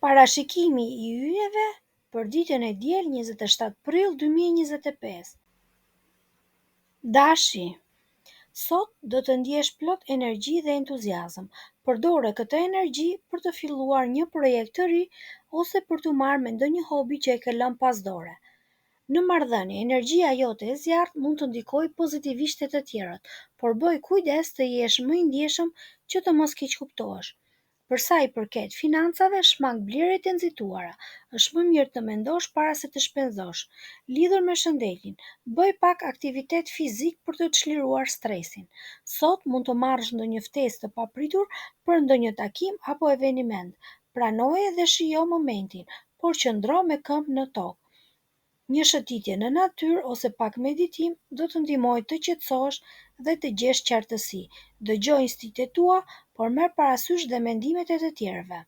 Parashikimi i yjeve për ditën e diel 27 prill 2025. Dashi, sot do të ndjesh plot energji dhe entuziazëm. Përdore këtë energji për të filluar një projekt të ri ose për të marrë me ndonjë hobi që e ke lënë pas dore. Në marrëdhënie, energjia jote e zjarrt mund të ndikojë pozitivisht te të tjerët, por bëj kujdes të jesh më i ndjeshëm që të mos keqkuptohesh. Për sa i përket financave, shmang blerjet e nxituara. Është më mirë të mendosh para se të shpenzosh. Lidhur me shëndetin, bëj pak aktivitet fizik për të çliruar stresin. Sot mund të marrësh ndonjë ftesë të papritur për ndonjë takim apo eveniment. Pranoje dhe shijo momentin, por qëndro me këmbë në tokë. Një shëtitje në natyrë ose pak meditim do të ndihmojë të qetësohesh dhe të gjesh qartësi. Dëgjoj instiktet tua, por merr parasysh dhe mendimet e të tjerëve.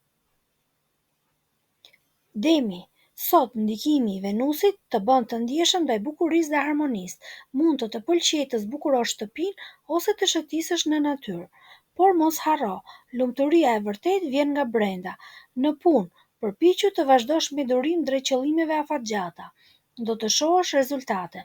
Demi, sot ndikimi i Venusit të bën të ndjeshëm ndaj bukurisë dhe harmonisë. Mund të pëlqejë të zbukurosh shtëpinë ose të shëtisësh në natyrë. Por mos harro, lumturia e vërtetë vjen nga brenda. Në punë, përpiqu të vazhdosh me durim drejt qëllimeve afatgjata. Do të shohësh rezultate.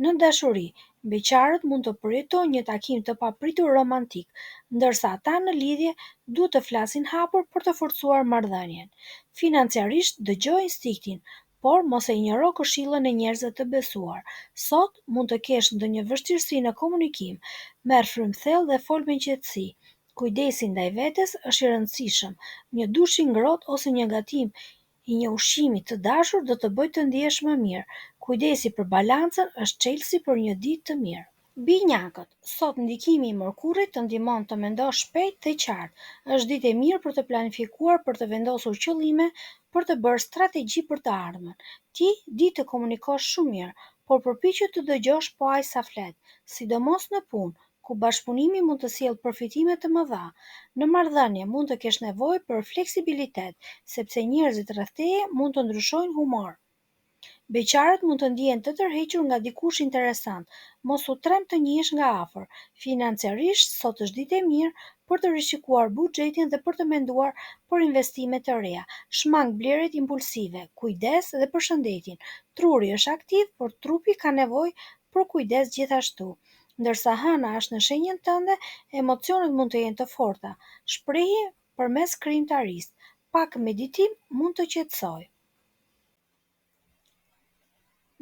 Në dashuri, beqarët mund të përjetojnë një takim të papritur romantik, ndërsa ata në lidhje duhet të flasin hapur për të forcuar marrëdhënien. Financiarisht dëgjoj instiktin, por mos e injoro këshillën e njerëzve të besuar. Sot mund të kesh ndonjë vështirësi në komunikim, merr frymë thellë dhe fol me qetësi. Kujdesi ndaj vetes është i rëndësishëm. Një dush i ngrohtë ose një gatim i një ushqimi të dashur do të bëjë të ndihesh më mirë. Kujdesi për balancën është çelësi për një ditë të mirë. Binjakët, sot ndikimi i Mërkurit të ndihmon të mendosh shpejt dhe qartë. Është ditë e mirë për të planifikuar, për të vendosur qëllime, për të bërë strategji për të ardhmen. Ti di të komunikosh shumë mirë, por përpiqu të dëgjosh po aq sa flet, sidomos në punë, ku bashkëpunimi mund të sjellë përfitime të mëdha. Në marrëdhënie mund të kesh nevojë për fleksibilitet, sepse njerëzit rreth teje mund të ndryshojnë humor. Beqarët mund të ndihen të tërhequr nga dikush interesant, mos u trem të njihesh nga afër. Financiarisht, sot është ditë e mirë për të rishikuar buxhetin dhe për të menduar për investime të reja. Shmang blerjet impulsive, kujdes dhe për shëndetin. Truri është aktiv, por trupi ka nevojë për kujdes gjithashtu. Ndërsa hëna është në shenjën tënde, emocionet mund të jenë të forta. Shprehi përmes krijimtarisë. Pak meditim mund të qetësojë.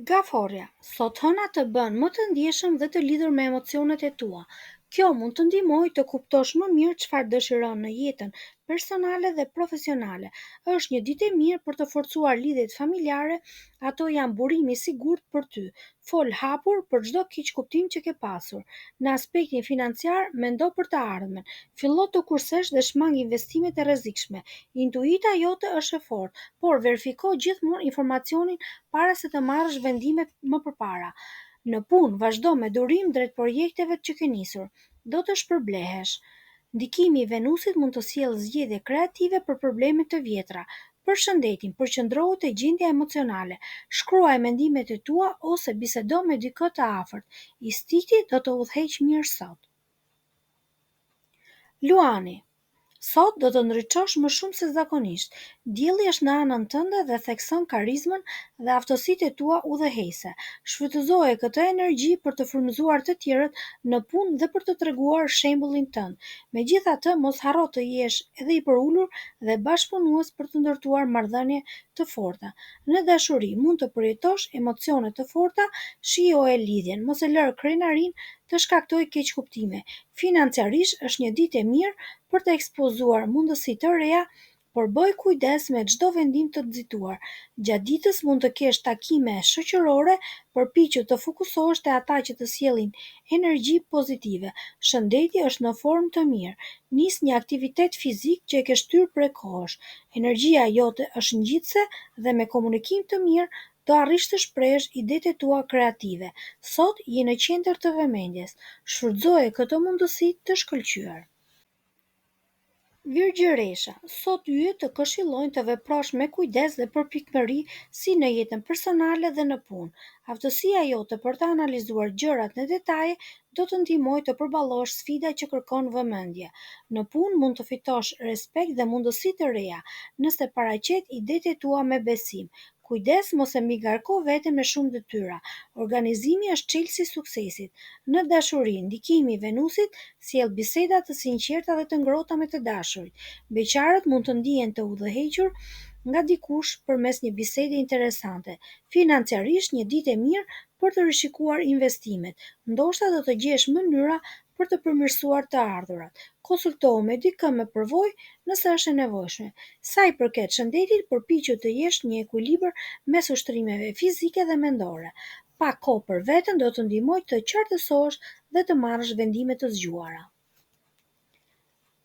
Gaforja, sot hëna të bën më të ndjeshëm dhe të lidhur me emocionet e tua. Kjo mund të ndihmojë të kuptosh më mirë çfarë dëshiron në jetën personale dhe profesionale. Është një ditë e mirë për të forcuar lidhjet familjare, ato janë burimi i sigurt për ty. Fol hapur për çdo keqkuptim që ke pasur. Në aspektin financiar, mendo për të ardhmen. Fillo të kursesh dhe shmang investimet e rrezikshme. Intuita jote është e fortë, por verifiko gjithmonë informacionin para se të marrësh vendimet më përpara. Në punë, vazhdo me durim drejt projekteve që ke nisur. Do të shpërblehesh. Ndikimi i Venusit mund të sjellë zgjedhje kreative për probleme të vjetra. Për shëndetin, përqendrohu te gjendja emocionale. Shkruaj mendimet e tua ose bisedo me dikë të afërt. Instikti do të udhëheqë mirë sot. Luani, sot do të ndriçosh më shumë se zakonisht. Dielli është në anën tënde dhe thekson karizmën dhe aftësitë e tua udhëheqëse. Shfrytëzoje këtë energji për të frymëzuar të tjerët në punë dhe për të treguar shembullin tënd. Megjithatë, mos harro të jesh edhe i përulur dhe bashkëpunues për të ndërtuar marrëdhënie të forta. Në dashuri mund të përjetosh emocione të forta, shijoje lidhjen, mos e lër krenarinë të shkaktojë keqkuptime. Financiarisht është një ditë e mirë për të ekspozuar mundësi të reja, por bëj kujdes me çdo vendim të nxituar. Gjatë ditës mund të kesh takime shoqërore, përpiqu të fokusohesh te ata që të sjellin energji pozitive. Shëndeti është në formë të mirë. Nis një aktivitet fizik që e ke shtyrë prej kohësh. Energjia jote është ngjitse dhe me komunikim të mirë do arrish të shprehësh idetë e tua kreative. Sot je në qendër të vëmendjes. Shfrytëzoje këtë mundësi të shkëlqyer. Virgjëresha, sot yje të këshillojnë të veprosh me kujdes dhe përpikmëri si në jetën personale dhe në punë. Aftësia jote për të analizuar gjërat në detaje do të ndihmojë të përballosh sfida që kërkon vëmendje. Në punë mund të fitosh respekt dhe mundësi të reja nëse paraqet idetë e tua me besim. Kujdes mos e mbigarko veten me shumë detyra. Organizimi është çelësi i suksesit. Në dashuri, ndikimi i Venusit sjell biseda të sinqerta dhe të ngrohta me të dashurit. Beqarët mund të ndihen të udhëhequr nga dikush përmes një bisede interesante. Financiarisht, një ditë e mirë për të rishikuar investimet. Ndoshta do të gjesh mënyra për të përmirësuar të ardhurat. Konsultohu me dikë me përvojë nëse është e nevojshme. Sa i përket shëndetit, përpiqu të jesh një ekuilibër mes ushtrimeve fizike dhe mendore. Pak kohë për veten do të ndihmojë të qartësohesh dhe të marrësh vendime të zgjuara.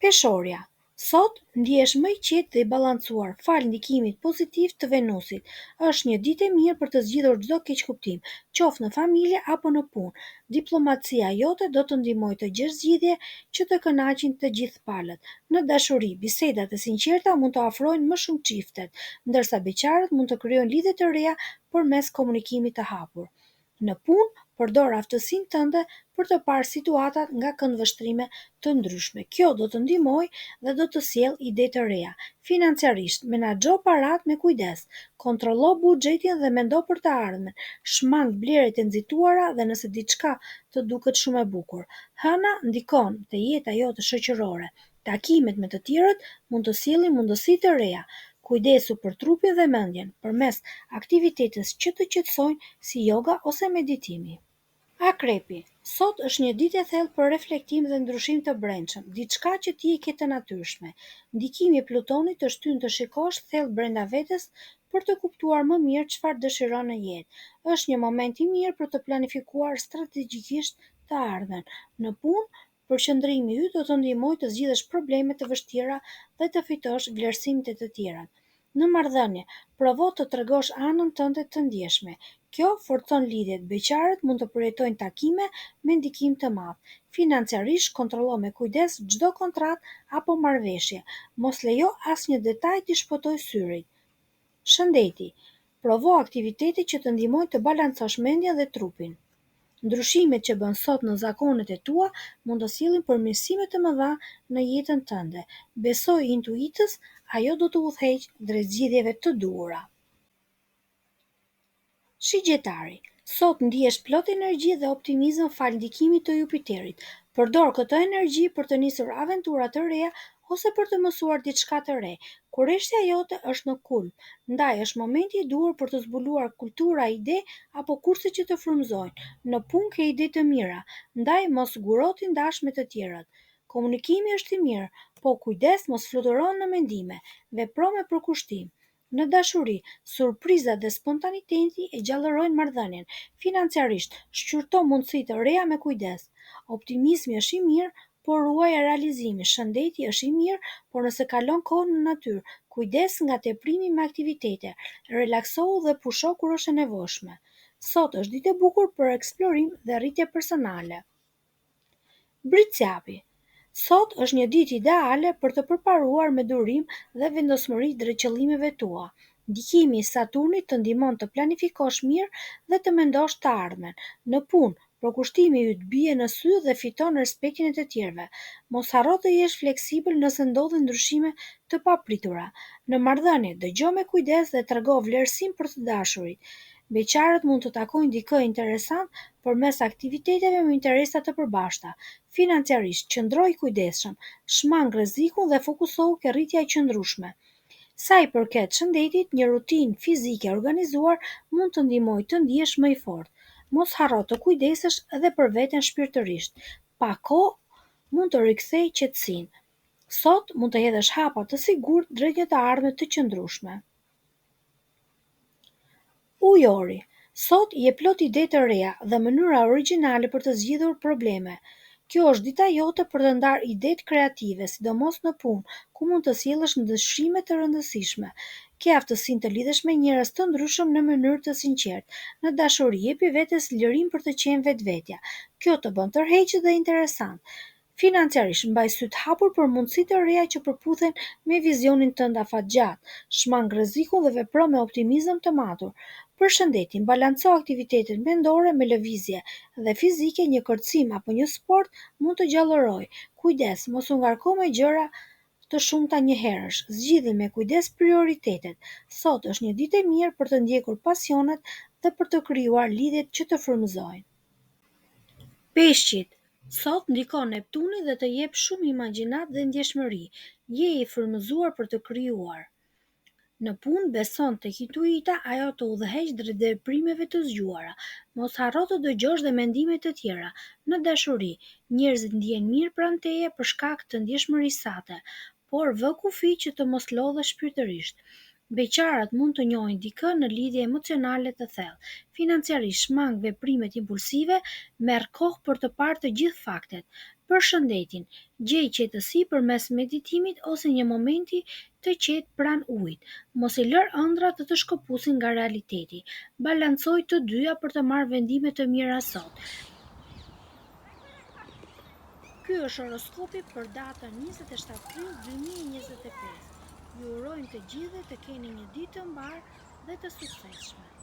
Peshorja. Sot ndihesh më i qetë dhe i balancuar fal ndikimit pozitiv të Venusit. Është një ditë e mirë për të zgjidhur çdo keqkuptim, qoftë në familje apo në punë. Diplomacia jote do të ndihmojë të gjesh zgjidhje që të kënaqin të gjithë palët. Në dashuri, bisedat e sinqerta mund të afrojnë më shumë çiftet, ndërsa beqarët mund të krijojnë lidhje të reja përmes komunikimit të hapur. Në punë, përdor aftësinë tënde për të parë situatat nga këndvështrime të ndryshme. Kjo do të ndihmojë dhe do të sjellë ide të reja. Financiarisht, menaxho paratë me kujdes, kontrollo buxhetin dhe mendo për të ardhmen. Shmang blerjet e nxituara dhe nëse diçka të duket shumë e bukur. Hëna ndikon te jeta jote shoqërore. Takimet me të tjerët mund të sjellin mundësi të reja. Kujdesu për trupin dhe mendjen përmes aktivitetes që të qetësojnë si yoga ose meditimi. Akrepi. Sot është një ditë e thellë për reflektim dhe ndryshim të brendshëm, diçka që ti e ke të natyrshme. Ndikimi i Plutonit të shtyn të shikosh thellë brenda vetes për të kuptuar më mirë çfarë dëshiron në jetë. Është një moment i mirë për të planifikuar strategjikisht të ardhmen. Në punë, përqendrimi yt do të ndihmojë të zgjidhësh probleme të vështira dhe të fitosh vlerësimet e të tjerët. Në marrëdhënie, provo të tregosh anën tënde të ndjeshme. Kjo forcon lidhjet. Beqarët mund të përjetojnë takime me ndikim të madh. Financiarisht, kontrollo me kujdes çdo kontratë apo marrëveshje. Mos lejo asnjë detaj t'i shpëtojë syrit. Shëndeti. Provo aktivitete që të ndihmojnë të balancosh mendjen dhe trupin. Ndryshimet që bën sot në zakonet e tua mund të sjellin përmirësime të mëdha në jetën tënde. Besoj intuitës, ajo do të udhëheqë drejt zgjidhjeve të duhura. Shigjetari. Sot ndihesh plot energji dhe optimizëm fal ndikimit të Jupiterit. Përdor këtë energji për të nisur aventura të reja ose për të mësuar diçka të re. Kurreshtja jote është në kulm, ndaj është momenti i duhur për të zbuluar kultura ide apo kurse që të frymëzojnë. Në punë ke ide të mira, ndaj mos guro ti ndash me të tjerët. Komunikimi është i mirë, po kujdes mos fluturon në mendime. Vepro me përkushtim. Në dashuri, surprizat dhe spontaniteti e gjallërojnë marrëdhënien. Financiarisht, shqyrto mundësi të reja me kujdes. Optimizmi është i mirë, por ruaje realizimin. Shëndeti është i mirë, por nëse kalon kohë në natyrë, kujdes nga teprimi me aktivitete. Relaksohu dhe pusho kur është e nevojshme. Sot është ditë e bukur për eksplorim dhe rritje personale. Britsjapi. Sot është një ditë ideale për të përparuar me durim dhe vendosmëri drejt qëllimeve tua. Ndikimi i Saturnit të ndihmon të planifikosh mirë dhe të mendosh të ardhmen. Në punë, përkushtimi yt bie në sy dhe fiton respektin e të tjerëve. Mos harro të jesh fleksibël nëse ndodhin ndryshime të papritura. Në marrëdhënie, dëgjo me kujdes dhe trego vlerësim për të dashurit. Beqarët mund të takojnë dikë interesant përmes aktiviteteve me interesa të përbashkëta. Financiarisht, qëndro i kujdesshëm, shmang rrezikun dhe fokusohu ke rritja e qëndrueshme. Sa i përket shëndetit, një rutinë fizike e organizuar mund të ndihmojë të ndihesh më i fortë. Mos harro të kujdesesh edhe për veten shpirtërisht. Pa kohë mund të rikthejë qetësinë. Sot mund të hedhësh hapa të sigurt drejt një të ardhme të qëndrueshme. Ujori. Sot je plot ide të reja dhe mënyra origjinale për të zgjidhur probleme. Kjo është dita jote për të ndarë idetë kreative, sidomos në punë, ku mund të sjellësh ndryshime të rëndësishme. Ke aftësinë të lidhesh me njerëz të ndryshëm në mënyrë të sinqertë. Në dashuri, jepi vetes lirim për të qenë vetvetja. Kjo të bën tërheqës dhe interesant. Financiarisht, mbaj sy të hapur për mundësi të reja që përputhen me vizionin tënd afatgjatë, shmang rrezikun dhe vepro me optimizëm të matur. Përshëndetin, balanco aktivitetet mendore me lëvizje dhe fizike, një kërcim apo një sport mund të gjallërojë. Kujdes, mos u ngarko me gjëra të shumta njëherësh, zgjidhni me kujdes prioritetet. Sot është një ditë e mirë për të ndjekur pasionet dhe për të krijuar lidhjet që të frymëzojnë. Peshqit, sot ndikon Neptuni dhe të jep shumë imagjinat dhe ndjeshmëri. Je i frymëzuar për të krijuar. Në punë beson tek intuita, ajo të udhëheq drejt veprimeve të zgjuara. Mos harro të dëgjosh dhe mendimet të tjera. Në dashuri, njerëzit ndihen mirë pranë teje për shkak të ndjeshmërisë sate, por vë kufi që të mos lodhesh shpirtërisht. Beqarat mund të njohin dikë në lidhje emocionale të thellë. Financiarisht shmang veprimet impulsive, merr kohë për të parë të gjithë faktet. Përshëndetin, gjej qetësi përmes meditimit ose një momenti të qetë pranë ujit. Mos i lër ëndrat të shkëputin nga realiteti. Balancoj të dyja për të marrë vendime të mira sot. Ky është horoskopi për datën 27 prill 2025. Ju urojmë të gjithëve të keni një ditë të mbar dhe të suksesshme.